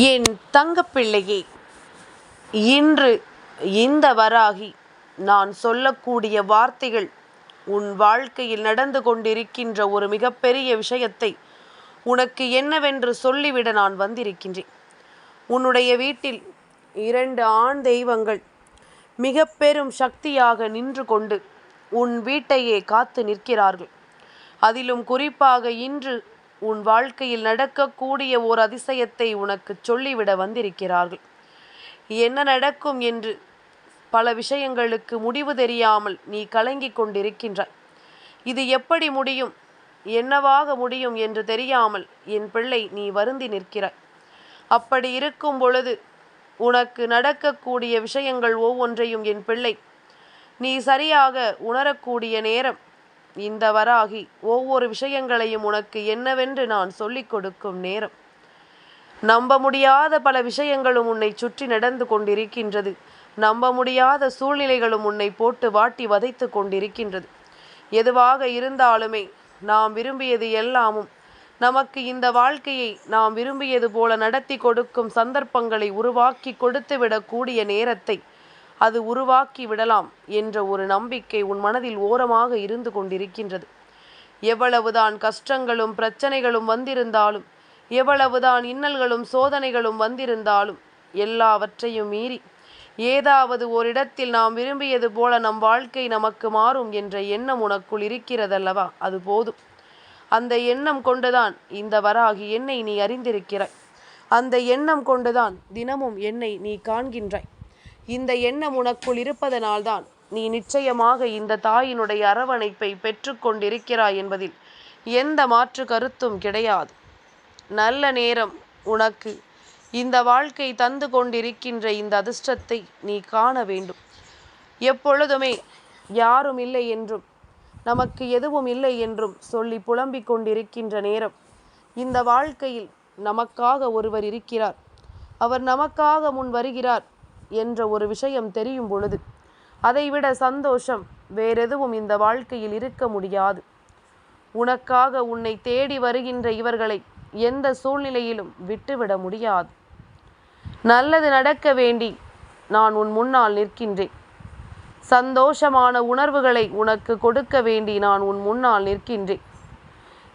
என் தங்கப்பிள்ளையே, இன்று இந்த வராகி நான் சொல்லக்கூடிய வார்த்தைகள் உன் வாழ்க்கையில் நடந்து கொண்டிருக்கின்ற ஒரு மிகப்பெரிய விஷயத்தை உனக்கு என்னவென்று சொல்லிவிட நான் வந்திருக்கின்றேன். உன்னுடைய வீட்டில் 2 ஆண் தெய்வங்கள் மிக பெரும் சக்தியாக நின்று கொண்டு உன் வீட்டையே காத்து நிற்கிறார்கள். அதிலும் குறிப்பாக இன்று உன் வாழ்க்கையில் நடக்கக்கூடிய ஓர் அதிசயத்தை உனக்கு சொல்லிவிட வந்திருக்கிறார்கள். என்ன நடக்கும் என்று பல விஷயங்களுக்கு முடிவு தெரியாமல் நீ கலங்கிக் கொண்டிருக்கின்றாய். இது எப்படி முடியும், என்னவாக முடியும் என்று தெரியாமல் என் பிள்ளை நீ வருந்தி நிற்கிறாய். அப்படி இருக்கும் பொழுது உனக்கு நடக்கக்கூடிய விஷயங்கள் ஒவ்வொன்றையும் என் பிள்ளை நீ சரியாக உணரக்கூடிய நேரம் இந்த வராகி ஒவ்வொரு விஷயங்களையும் உனக்கு என்னவென்று நான் சொல்லிக் கொடுக்கும் நேரம். நம்ப முடியாத பல விஷயங்களும் உன்னை சுற்றி நடந்து கொண்டிருக்கின்றது. நம்ப முடியாத சூழ்நிலைகளும் உன்னை போட்டு வாட்டி வதைத்து கொண்டிருக்கின்றது. எதுவாக இருந்தாலுமே நாம் விரும்பியது எல்லாமும் நமக்கு இந்த வாழ்க்கையை நாம் விரும்பியது போல நடத்தி கொடுக்கும் சந்தர்ப்பங்களை உருவாக்கி கொடுத்துவிடக்கூடிய நேரத்தை அது உருவாக்கி விடலாம் என்ற ஒரு நம்பிக்கை உன் மனதில் ஓரமாக இருந்து கொண்டிருக்கின்றது. எவ்வளவுதான் கஷ்டங்களும் பிரச்சனைகளும் வந்திருந்தாலும், எவ்வளவுதான் இன்னல்களும் சோதனைகளும் வந்திருந்தாலும், எல்லாவற்றையும் மீறி ஏதாவது ஓரிடத்தில் நாம் விரும்பியது போல நம் வாழ்க்கை நமக்கு மாறும் என்ற எண்ணம் உனக்குள் இருக்கிறதல்லவா, அது போதும். அந்த எண்ணம் கொண்டுதான் இந்த வராகி என்னை நீ அறிந்திருக்கிறாய். அந்த எண்ணம் கொண்டுதான் தினமும் என்னை நீ காண்கின்றாய். இந்த எண்ணம் உனக்குள் இருப்பதனால்தான் நீ நிச்சயமாக இந்த தாயினுடைய அரவணைப்பை பெற்று கொண்டிருக்கிறாய் என்பதில் எந்த மாற்று கருத்தும் கிடையாது. நல்ல நேரம் உனக்கு இந்த வாழ்க்கை தந்து கொண்டிருக்கின்ற இந்த அதிர்ஷ்டத்தை நீ காண வேண்டும். எப்பொழுதுமே யாரும் இல்லை என்றும் நமக்கு எதுவும் இல்லை என்றும் சொல்லி புலம்பிக் கொண்டிருக்கின்ற நேரம் இந்த வாழ்க்கையில் நமக்காக ஒருவர் இருக்கிறார், அவர் நமக்காக முன் வருகிறார் என்ற ஒரு விஷயம் தெரியும் பொழுது அதைவிட சந்தோஷம் வேறெதுவும் இந்த வாழ்க்கையில் இருக்க முடியாது. உனக்காக உன்னை தேடி வருகின்ற இவர்களை எந்த சூழ்நிலையிலும் விட்டுவிட முடியாது. நல்லது நடக்க வேண்டி நான் உன் முன்னால் நிற்கின்றேன். சந்தோஷமான உணர்வுகளை உனக்கு கொடுக்க வேண்டி நான் உன் முன்னால் நிற்கின்றேன்.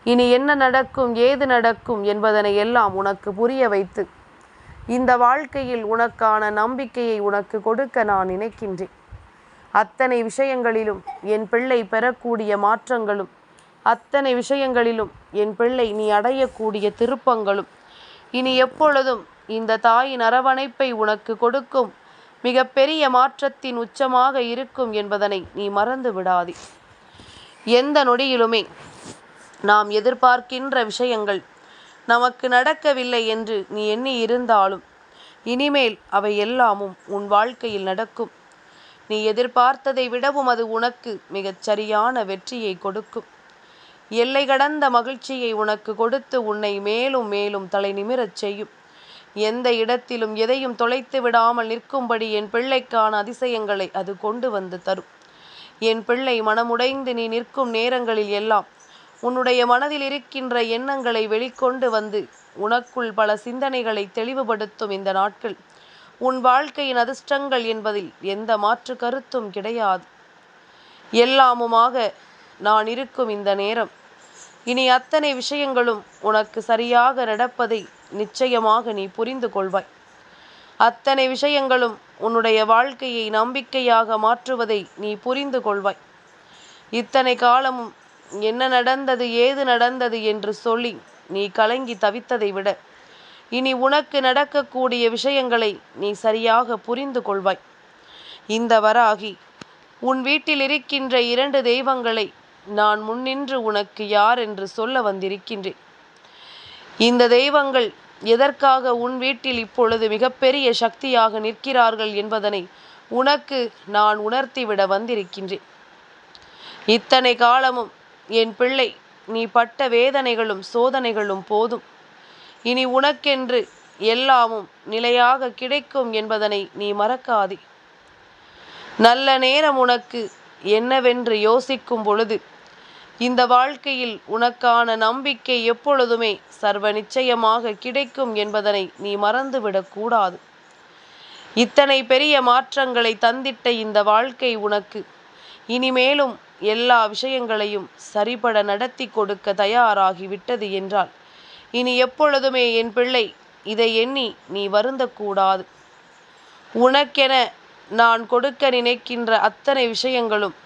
இனி என்ன நடக்கும், ஏது நடக்கும் என்பதனை எல்லாம் உனக்கு புரிய வைத்து இந்த வாழ்க்கையில் உனக்கான நம்பிக்கையை உனக்கு கொடுக்க நான் நினைக்கின்றேன். அத்தனை விஷயங்களிலும் என் பிள்ளை பெறக்கூடிய மாற்றங்களும், அத்தனை விஷயங்களிலும் என் பிள்ளை நீ அடையக்கூடிய திருப்பங்களும் இனி எப்பொழுதும் இந்த தாயின் அரவணைப்பை உனக்கு கொடுக்கும் மிகப்பெரிய மாற்றத்தின் உச்சமாக இருக்கும் என்பதனை நீ மறந்து விடாதே. எந்த நொடியிலுமே நாம் எதிர்பார்க்கின்ற விஷயங்கள் நமக்கு நடக்கவில்லை என்று நீ எண்ணி இருந்தாலும் இனிமேல் அவை எல்லாமும் உன் வாழ்க்கையில் நடக்கும். நீ எதிர்பார்த்ததை விடவும் அது உனக்கு மிகச் சரியான வெற்றியை கொடுக்கும். எல்லை கடந்த மகிழ்ச்சியை உனக்கு கொடுத்து உன்னை மேலும் மேலும் தலை நிமிரச் செய்யும். எந்த இடத்திலும் எதையும் தொலைத்து விடாமல் நிற்கும்படி என் பிள்ளைக்கான அதிசயங்களை அது கொண்டு வந்து தரும். என் பிள்ளை மனமுடைந்து நீ நிற்கும் நேரங்களில் எல்லாம் உன்னுடைய மனதில் இருக்கின்ற எண்ணங்களை வெளிக்கொண்டு வந்து உனக்குள் பல சிந்தனைகளை தெளிவுபடுத்தும் இந்த நாட்கள் உன் வாழ்க்கையின் அதிர்ஷ்டங்கள் என்பதில் எந்த மாற்று கருத்தும் கிடையாது. எல்லாமுமாக நான் இருக்கும் இந்த நேரம் இனி அத்தனை விஷயங்களும் உனக்கு சரியாக நடப்பதை நிச்சயமாக நீ புரிந்து கொள்வாய். அத்தனை விஷயங்களும் உன்னுடைய வாழ்க்கையை நம்பிக்கையாக மாற்றுவதை நீ புரிந்து கொள்வாய். இத்தனை காலமும் என்ன நடந்தது, ஏது நடந்தது என்று சொல்லி நீ கலங்கி தவித்ததை விட இனி உனக்கு நடக்கக்கூடிய விஷயங்களை நீ சரியாக புரிந்து கொள்வாய். இந்த வராகி உன் வீட்டில் இருக்கின்ற 2 தெய்வங்களை நான் முன்னின்று உனக்கு யார் என்று சொல்ல வந்திருக்கின்றேன். இந்த தெய்வங்கள் எதற்காக உன் வீட்டில் இப்பொழுது மிகப்பெரிய சக்தியாக நிற்கிறார்கள் என்பதனை உனக்கு நான் உணர்த்திவிட வந்திருக்கின்றேன். இத்தனை காலமும் என் பிள்ளை நீ பட்ட வேதனைகளும் சோதனைகளும் போதும். இனி உனக்கென்று எல்லாமும் நிலையாக கிடைக்கும் என்பதனை நீ மறக்காதே. நல்ல நேரம் உனக்கு என்னவென்று யோசிக்கும் பொழுது இந்த வாழ்க்கையில் உனக்கான நம்பிக்கை எப்பொழுதுமே சர்வ நிச்சயமாக கிடைக்கும் என்பதனை நீ மறந்துவிடக்கூடாது. இத்தனை பெரிய மாற்றங்களை தந்திட்ட இந்த வாழ்க்கை உனக்கு இனிமேலும் எல்லா விஷயங்களையும் சரிபட நடத்தி கொடுக்க தயாராகிவிட்டது என்றால் இனி எப்பொழுதுமே என் பிள்ளை இதை எண்ணி நீ வருந்தக்கூடாது. உனக்கென நான் கொடுக்க நினைக்கின்ற அத்தனை விஷயங்களும்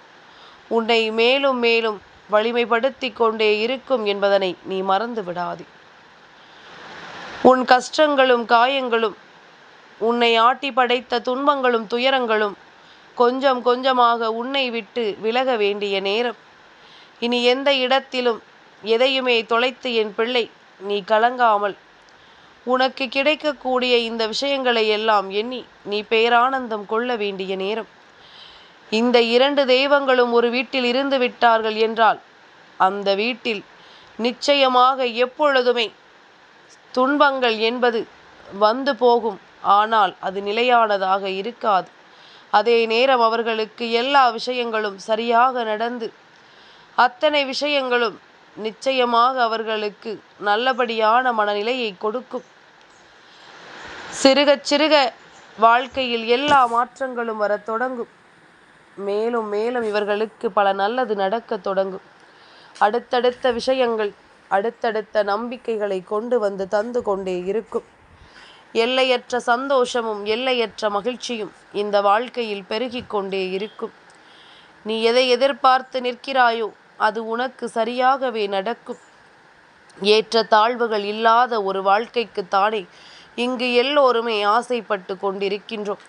உன்னை மேலும் மேலும் வலிமைப்படுத்தி கொண்டே இருக்கும் என்பதனை நீ மறந்து விடாதே. உன் கஷ்டங்களும் காயங்களும், உன்னை ஆட்டி படைத்த துன்பங்களும் துயரங்களும் கொஞ்சம் கொஞ்சமாக உன்னை விட்டு விலக வேண்டிய நேரம். இனி எந்த இடத்திலும் எதையுமே தொலைத்து என் பிள்ளை நீ கலங்காமல் உனக்கு கிடைக்கக்கூடிய இந்த விஷயங்களை எல்லாம் எண்ணி நீ பேரானந்தம் கொள்ள வேண்டிய நேரம். இந்த 2 தெய்வங்களும் ஒரு வீட்டில் இருந்து விட்டார்கள் என்றால் அந்த வீட்டில் நிச்சயமாக எப்பொழுதுமே துன்பங்கள் என்பது வந்து போகும். ஆனால் அது நிலையானதாக இருக்காது. அதே நேரம் அவர்களுக்கு எல்லா விஷயங்களும் சரியாக நடந்து அத்தனை விஷயங்களும் நிச்சயமாக அவர்களுக்கு நல்லபடியான மனநிலையை கொடுக்கும். சிறுக சிறுக வாழ்க்கையில் எல்லா மாற்றங்களும் வரத் தொடங்கும். மேலும் மேலும் இவர்களுக்கு பல நல்லது நடக்க தொடங்கும். அடுத்தடுத்த விஷயங்கள் அடுத்தடுத்த நம்பிக்கைகளை கொண்டு வந்து தந்து கொண்டே இருக்கும். எல்லையற்ற சந்தோஷமும் எல்லையற்ற மகிழ்ச்சியும் இந்த வாழ்க்கையில் பெருகி கொண்டே இருக்கும். நீ எதை எதிர்பார்த்து நிற்கிறாயோ அது உனக்கு சரியாகவே நடக்கும். ஏற்ற தாழ்வுகள் இல்லாத ஒரு வாழ்க்கைக்குத்தானே இங்கு எல்லோருமே ஆசைப்பட்டு கொண்டிருக்கின்றோம்.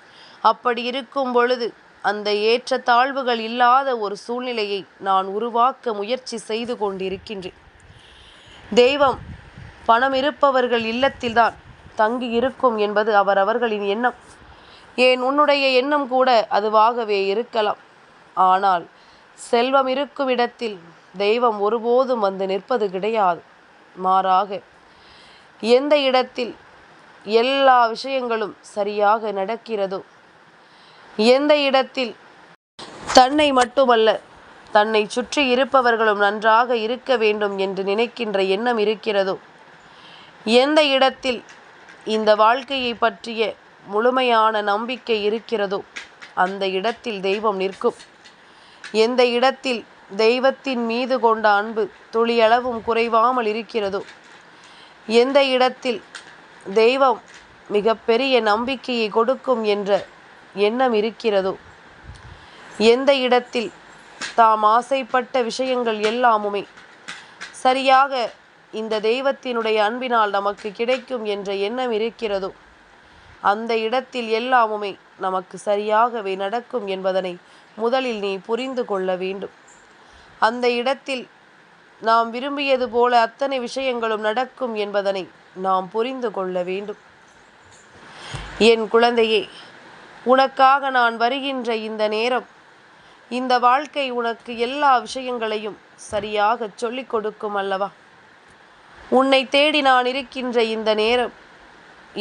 அப்படி இருக்கும் பொழுது அந்த ஏற்ற தாழ்வுகள் இல்லாத ஒரு சூழ்நிலையை நான் உருவாக்க முயற்சி செய்து கொண்டிருக்கின்றேன். தெய்வம் பணம் இருப்பவர்கள் இல்லத்தில்தான் தங்கி இருக்கும் என்பது அவரவர்களின் எண்ணம். ஏன் உன்னுடைய எண்ணம் கூட அதுவாகவே இருக்கலாம். ஆனால் செல்வம் இருக்கும் இடத்தில் தெய்வம் ஒருபோதும் வந்து நிற்பது கிடையாது. மாறாக எந்த இடத்தில் எல்லா விஷயங்களும் சரியாக நடக்கிறதோ, எந்த இடத்தில் தன்னை மட்டுமல்ல தன்னை சுற்றி இருப்பவர்களும் நன்றாக இருக்க வேண்டும் என்று நினைக்கின்ற எண்ணம் இருக்கிறதோ, எந்த இடத்தில் இந்த வாழ்க்கையை பற்றிய முழுமையான நம்பிக்கை இருக்கிறதோ அந்த இடத்தில் தெய்வம் நிற்கும். எந்த இடத்தில் தெய்வத்தின் மீது கொண்ட அன்பு துளியளவும் குறைவாமல் இருக்கிறதோ, எந்த இடத்தில் தெய்வம் மிகப்பெரிய நம்பிக்கையை கொடுக்கும் என்ற எண்ணம் இருக்கிறதோ, எந்த இடத்தில் தாம் ஆசைப்பட்ட விஷயங்கள் எல்லாமுமே சரியாக இந்த தெய்வத்தினுடைய அன்பினால் நமக்கு கிடைக்கும் என்ற எண்ணம் இருக்கிறதோ அந்த இடத்தில் எல்லாமுமே நமக்கு சரியாகவே நடக்கும் என்பதனை முதலில் நீ புரிந்து கொள்ள வேண்டும். அந்த இடத்தில் நாம் விரும்பியது போல அத்தனை விஷயங்களும் நடக்கும் என்பதனை நாம் புரிந்து கொள்ள வேண்டும். என் குழந்தையே, உனக்காக நான் வருகின்ற இந்த நேரம், இந்த வாழ்க்கை உனக்கு எல்லா விஷயங்களையும் சரியாக சொல்லிக் கொடுக்கும் அல்லவா? உன்னை தேடி நான் இருக்கின்ற இந்த நேரம்,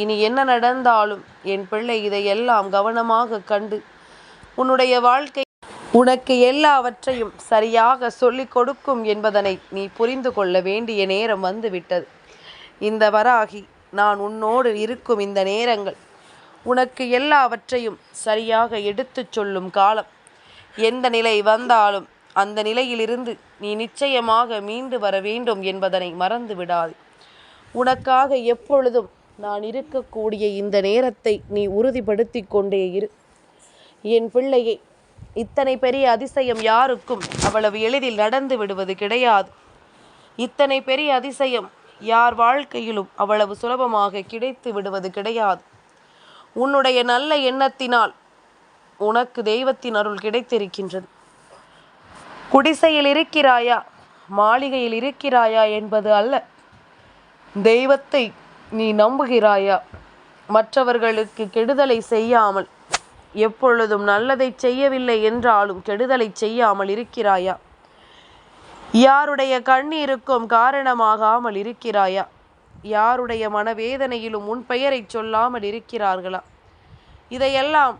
இனி என்ன நடந்தாலும் என் பிள்ளை இதையெல்லாம் கவனமாக கண்டு உன்னுடைய வாழ்க்கை உனக்கு எல்லாவற்றையும் சரியாக சொல்லிக் கொடுக்கும் என்பதனை நீ புரிந்து கொள்ள வேண்டிய நேரம் வந்துவிட்டது. இந்த வராகி நான் உன்னோடு இருக்கும் இந்த நேரங்கள் உனக்கு எல்லாவற்றையும் சரியாக எடுத்துச் சொல்லும் காலம். எந்த நிலை வந்தாலும் அந்த நிலையிலிருந்து நீ நிச்சயமாக மீண்டு வர வேண்டும் என்பதனை மறந்து விடாதே. உனக்காக எப்பொழுதும் நான் இருக்கக்கூடிய இந்த நேரத்தை நீ உறுதிப்படுத்தி கொண்டே இரு. என் பிள்ளையே, இத்தனை பெரிய அதிசயம் யாருக்கும் அவ்வளவு எளிதில் நடந்து விடுவது கிடையாது. இத்தனை பெரிய அதிசயம் யார் வாழ்க்கையிலும் அவ்வளவு சுலபமாக கிடைத்து விடுவது கிடையாது. உன்னுடைய நல்ல எண்ணத்தினால் உனக்கு தெய்வத்தின் அருள் கிடைத்திருக்கின்றது. குடிசையில் இருக்கிறாயா, மாளிகையில் இருக்கிறாயா என்பது அல்ல. தெய்வத்தை நீ நம்புகிறாயா? மற்றவர்களுக்கு கெடுதலை செய்யாமல், எப்பொழுதும் நல்லதை செய்யவில்லை என்றாலும் கெடுதலை செய்யாமல் இருக்கிறாயா? யாருடைய கண்ணீருக்கும் காரணமாகாமல் இருக்கிறாயா? யாருடைய மனவேதனையிலும் உன் பெயரை சொல்லாமல் இருக்கிறார்களா? இதையெல்லாம்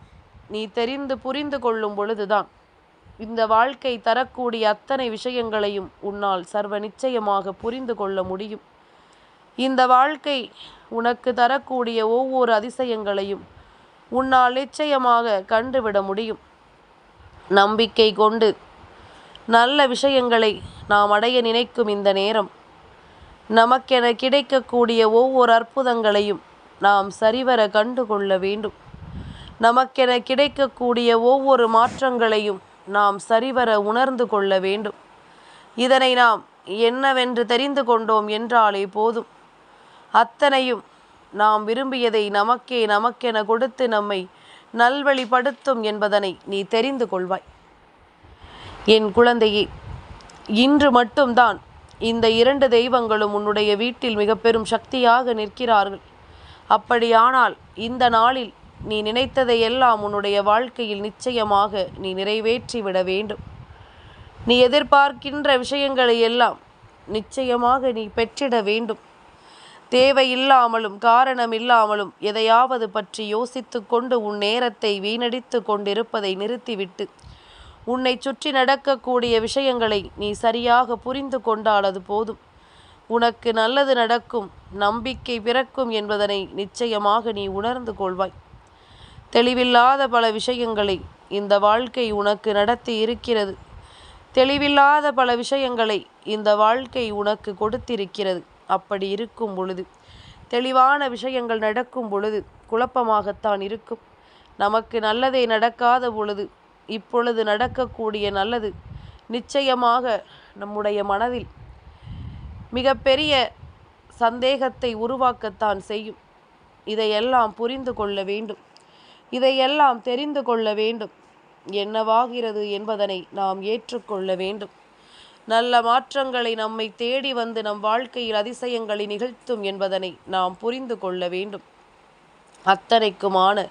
நீ தெரிந்து புரிந்து கொள்ளும் பொழுதுதான் இந்த வாழ்க்கை தரக்கூடிய அத்தனை விஷயங்களையும் உன்னால் சர்வ நிச்சயமாக புரிந்து கொள்ள முடியும். இந்த வாழ்க்கை உனக்கு தரக்கூடிய ஒவ்வொரு அதிசயங்களையும் உன்னால் நிச்சயமாக கண்டுவிட முடியும். நம்பிக்கை கொண்டு நல்ல விஷயங்களை நாம் அடைய நினைக்கும் இந்த நேரம், நமக்கென கிடைக்கக்கூடிய ஒவ்வொரு அற்புதங்களையும் நாம் சரிவர கண்டு கொள்ள வேண்டும். நமக்கென கிடைக்கக்கூடிய ஒவ்வொரு மாற்றங்களையும் நாம் சரிவர உணர்ந்து கொள்ள வேண்டும். இதனை நாம் என்னவென்று தெரிந்து கொண்டோம் என்றாலே போதும். அத்தனையும் நாம் விரும்பியதை நமக்கென கொடுத்து நம்மை நல்வழிப்படுத்தும் என்பதனை நீ தெரிந்து கொள்வாய். என் குழந்தையே, இன்று மட்டும்தான் இந்த 2 தெய்வங்களும் உன்னுடைய வீட்டில் மிக பெரும் சக்தியாக நிற்கிறார்கள். அப்படியானால் இந்த நாளில் நீ நினைத்ததை எல்லாம் உன்னுடைய வாழ்க்கையில் நிச்சயமாக நீ நிறைவேற்றிவிட வேண்டும். நீ எதிர்பார்க்கின்ற விஷயங்களை எல்லாம் நிச்சயமாக நீ பெற்றிட வேண்டும். தேவையில்லாமலும் காரணமில்லாமலும் எதையாவது பற்றி யோசித்து கொண்டு உன் நேரத்தை வீணடித்து கொண்டிருப்பதை நிறுத்திவிட்டு உன்னை சுற்றி நடக்கக்கூடிய விஷயங்களை நீ சரியாக புரிந்து கொண்டால் அது போதும். உனக்கு நல்லது நடக்கும், நம்பிக்கை பிறக்கும் என்பதனை நிச்சயமாக நீ உணர்ந்து கொள்வாய். தெளிவில்லாத பல விஷயங்களை இந்த வாழ்க்கை உனக்கு நடத்தி இருக்கிறது. தெளிவில்லாத பல விஷயங்களை இந்த வாழ்க்கை உனக்கு கொடுத்திருக்கிறது. அப்படி இருக்கும் பொழுது, தெளிவான விஷயங்கள் நடக்கும் பொழுது குழப்பமாகத்தான் இருக்கும். நமக்கு நல்லதே நடக்காத பொழுது இப்பொழுது நடக்கக்கூடிய நல்லது நிச்சயமாக நம்முடைய மனதில் மிகப்பெரிய சந்தேகத்தை உருவாக்கத்தான் செய்யும். இதையெல்லாம் புரிந்து கொள்ள வேண்டும். இதையெல்லாம் தெரிந்து கொள்ள வேண்டும். என்னவாகிறது என்பதனை நாம் ஏற்றுக்கொள்ள வேண்டும். நல்ல மாற்றங்களை நம்மை தேடி வந்து நம் வாழ்க்கையில் அதிசயங்களை நிகழ்த்தும் என்பதனை நாம் புரிந்து கொள்ள வேண்டும். அத்தனைக்குமான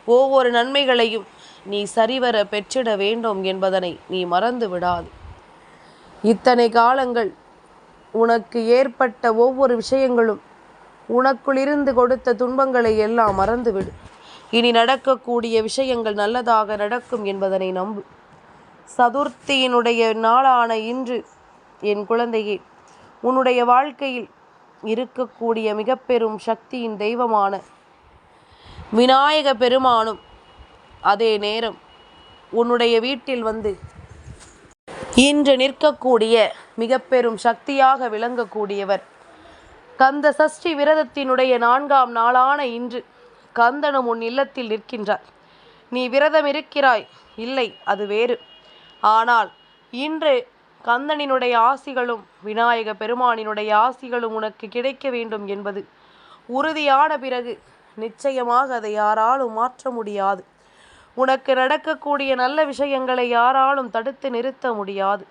ஒவ்வொரு நன்மைகளையும் நீ சரிவர பெற்றிட வேண்டும் என்பதனை நீ மறந்து விடாது. இத்தனை காலங்கள் உனக்கு ஏற்பட்ட ஒவ்வொரு விஷயங்களும் உனக்குள் இருந்து கொடுத்த துன்பங்களை எல்லாம் மறந்துவிடு. இனி நடக்கக்கூடிய விஷயங்கள் நல்லதாக நடக்கும் என்பதனை நம்பு. சதுர்த்தியினுடைய நாளான இன்று என் குழந்தையே, உன்னுடைய வாழ்க்கையில் இருக்கக்கூடிய மிக பெரும் சக்தியின் தெய்வமான விநாயக பெருமானும் அதே நேரம் உன்னுடைய வீட்டில் வந்து இன்று நிற்கக்கூடிய மிக பெரும் சக்தியாக விளங்கக்கூடியவர் கந்த சஷ்டி விரதத்தினுடைய 4ஆம் நாளான இன்று கந்தனும் உன் இல்லத்தில் நிற்கின்றார். நீ விரதம் இருக்கிறாய், இல்லை அது வேறு. ஆனால் இன்று கந்தனினுடைய ஆசிகளும் விநாயக பெருமானினுடைய ஆசிகளும் உனக்கு கிடைக்க வேண்டும் என்பது உறுதியான பிறகு நிச்சயமாக அதை யாராலும் மாற்ற முடியாது. உனக்கு நடக்கக்கூடிய நல்ல விஷயங்களை யாராலும் தடுத்து நிறுத்த முடியாது.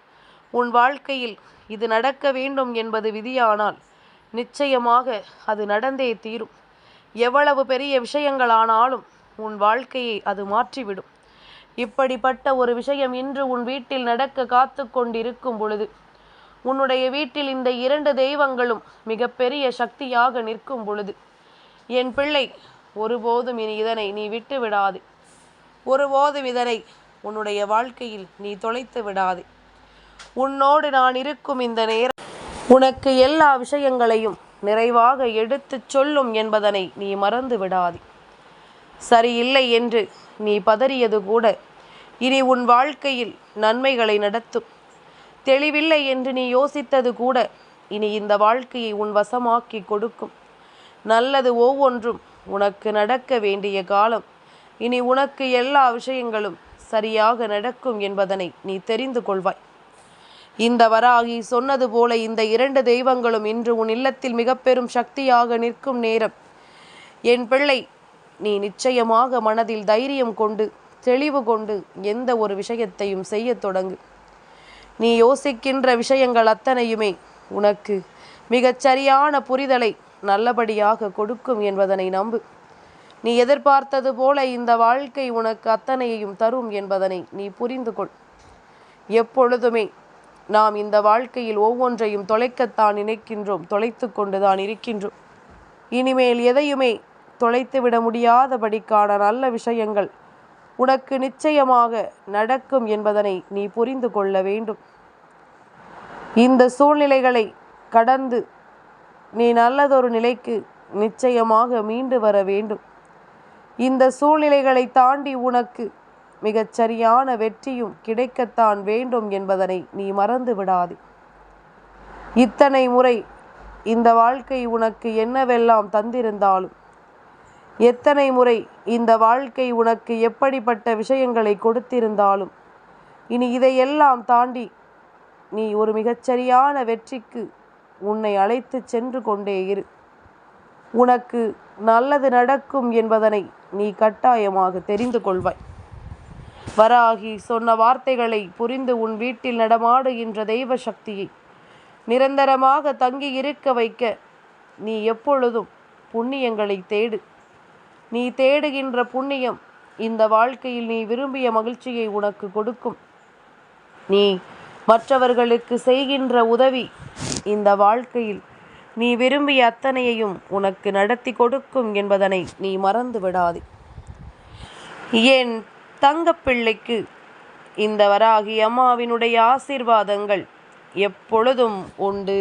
உன் வாழ்க்கையில் இது நடக்க வேண்டும் என்பது விதியானால் நிச்சயமாக அது நடந்தே தீரும். எவ்வளவு பெரிய விஷயங்களானாலும் உன் வாழ்க்கையை அது மாற்றிவிடும். இப்படிப்பட்ட ஒரு விஷயம் இன்று உன் வீட்டில் நடக்க காத்து கொண்டிருக்கும் பொழுது, உன்னுடைய வீட்டில் இந்த 2 தெய்வங்களும் மிகப்பெரிய சக்தியாக நிற்கும் பொழுது, என் பிள்ளை, ஒருபோதும் இனி இதனை நீ விட்டு விடாது. ஒருபோதும் இதனை உன்னுடைய வாழ்க்கையில் நீ தொலைத்து விடாது. உன்னோடு நான் இருக்கும் இந்த நேரம் உனக்கு எல்லா விஷயங்களையும் நிறைவாக எடுத்துச் சொல்லும் என்பதனை நீ மறந்து விடாது. சரியில்லை என்று நீ பதறியது கூட இனி உன் வாழ்க்கையில் நன்மைகளை நடத்தும். தெளிவில்லை என்று நீ யோசித்தது கூட இனி இந்த வாழ்க்கையை உன் வசமாக்கி கொடுக்கும். நல்லது ஒவ்வொன்றும் உனக்கு நடக்க வேண்டிய காலம். இனி உனக்கு எல்லா விஷயங்களும் சரியாக நடக்கும் என்பதனை நீ தெரிந்து கொள்வாய். இந்த வராகி சொன்னது போல இந்த 2 தெய்வங்களும் இன்று உன் இல்லத்தில் மிக பெரும் சக்தியாக நிற்கும் நேரம். என் பிள்ளை, நீ நிச்சயமாக மனதில் தைரியம் கொண்டு தெளிவு கொண்டு எந்த ஒரு விஷயத்தையும் செய்ய தொடங்கு. நீ யோசிக்கின்ற விஷயங்கள் அத்தனையுமே உனக்கு மிகச்சரியான புரிதலை நல்லபடியாக கொடுக்கும் என்பதனை நம்பு. நீ எதிர்பார்த்தது போல இந்த வாழ்க்கை உனக்கு அத்தனையையும் தரும் என்பதனை நீ புரிந்து கொள். எப்பொழுதுமே நாம் இந்த வாழ்க்கையில் ஒவ்வொன்றையும் தொலைக்கத்தான் நினைக்கின்றோம், தொலைத்து கொண்டுதான் இருக்கின்றோம். இனிமேல் எதையுமே தொலைத்துவிட முடியாதபடிக்கான நல்ல விஷயங்கள் உனக்கு நிச்சயமாக நடக்கும் என்பதனை நீ புரிந்து கொள்ள வேண்டும். இந்த சூழ்நிலைகளை கடந்து நீ நல்லதொரு நிலைக்கு நிச்சயமாக மீண்டு வர வேண்டும். இந்த சூழ்நிலைகளை தாண்டி உனக்கு மிகச்சரியான வெற்றியும் கிடைக்கத்தான் வேண்டும் என்பதனை நீ மறந்து விடாதே. இத்தனை முறை இந்த வாழ்க்கை உனக்கு என்னவெல்லாம் தந்திருந்தாலும், எத்தனை முறை இந்த வாழ்க்கை உனக்கு எப்படிப்பட்ட விஷயங்களை கொடுத்திருந்தாலும், இனி இதையெல்லாம் தாண்டி நீ ஒரு மிகச்சரியான வெற்றிக்கு உன்னை அழைத்து சென்று கொண்டே இரு. உனக்கு நல்லது நடக்கும் என்பதனை நீ கட்டாயமாக தெரிந்து கொள்வாய். வராகி சொன்ன வார்த்தைகளை புரிந்து உன் வீட்டில் நடமாடுகின்ற தெய்வ சக்தியை நிரந்தரமாக தங்கி இருக்க வைக்க நீ எப்பொழுதும் புண்ணியங்களை தேடு. நீ தேடுகின்ற புண்ணியம் இந்த வாழ்க்கையில் நீ விரும்பிய மகிழ்ச்சியை உனக்கு கொடுக்கும். நீ மற்றவர்களுக்கு செய்கின்ற உதவி இந்த வாழ்க்கையில் நீ விரும்பிய அத்தனையையும் உனக்கு நடத்தி கொடுக்கும் என்பதனை நீ மறந்து விடாதே. என் தங்கப்பிள்ளைக்கு இந்த வராகி அம்மாவினுடைய ஆசீர்வாதங்கள் எப்பொழுதும் உண்டு.